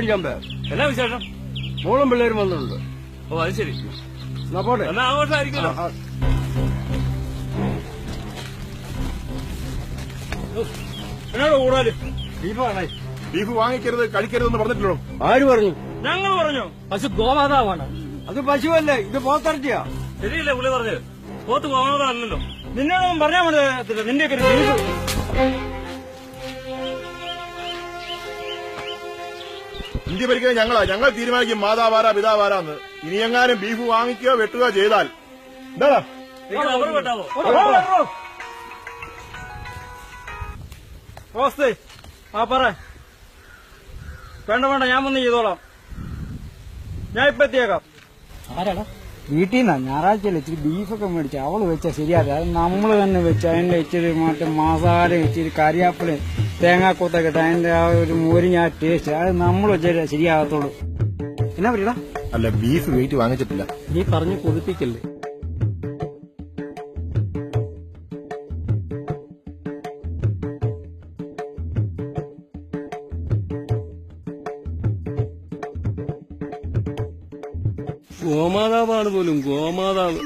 മേടിക്കാൻ പോ. എന്നാ വിശേഷം? മോളും പിള്ളേരും വന്നിട്ടുണ്ട്. ഓ അത് ശരി. എന്നാ പോട്ടെ. എന്നാ ആഘോഷമായിരിക്കുമല്ലോ. എന്നോട് കൂടാല് ബീഫാണേ. ബീഫ് വാങ്ങിക്കരുത് കഴിക്കരുതെന്ന് പറഞ്ഞിട്ടുള്ളൂ. ആര് പറഞ്ഞു? ഞങ്ങൾ പറഞ്ഞു. പശു ഗോമാതാവാണ്. അത് പശുവല്ലേ, ഇത് പോത്തിറച്ചിയാ. ശരിയല്ലേ പുള്ളി പറഞ്ഞത്? പോത്ത് പോകുന്നതല്ലോ. നിന്നോടൊന്നും പറഞ്ഞാൽ മനസ്സിലാകത്തില്ല. നിന്റെയൊക്കെ ഒരു ബീഫ്. ഇന്ത്യ ഭരിക്കുന്നത് ഞങ്ങൾ തീരുമാനിക്കും മാതാവാരാ പിതാവാരാന്ന്. ഇനി എങ്ങാനും ബീഫ് വാങ്ങിക്കുകയോ വെട്ടുകയോ ചെയ്താൽ എന്താ അവർ വെട്ടാവോ? പറ. വേണ്ട ഞാൻ വന്ന് ചെയ്തോളാം. ഞാൻ ഇപ്പൊ എത്തിയേക്കാം. ആരാടാ? വീട്ടിൽ നിന്നാ ഞായറാഴ്ചയിൽ ഇച്ചിരി ബീഫൊക്കെ മേടിച്ചു. അവള് വെച്ചാൽ ശരിയാതെ അത് നമ്മൾ തന്നെ വെച്ച് അതിന്റെ ഇച്ചിരി മറ്റേ മസാല ഇച്ചിരി കരിയാപ്പിള് തേങ്ങാക്കൂത്തൊക്കെ ഇട്ട് അതിന്റെ ആ ഒരു മോരിഞ്ഞ ആ ടേസ്റ്റ് അത് നമ്മൾ വെച്ചാൽ ശരിയാകത്തുള്ളൂ. എന്നാ പറയടാ? അല്ല, ബീഫ് വെയിറ്റ് വാങ്ങിച്ചിട്ടില്ല. നീ പറഞ്ഞു കൊതിപ്പിക്കല്ലേ. ഗോമാതാവാണ് പോലും. ഗോമാതാവ്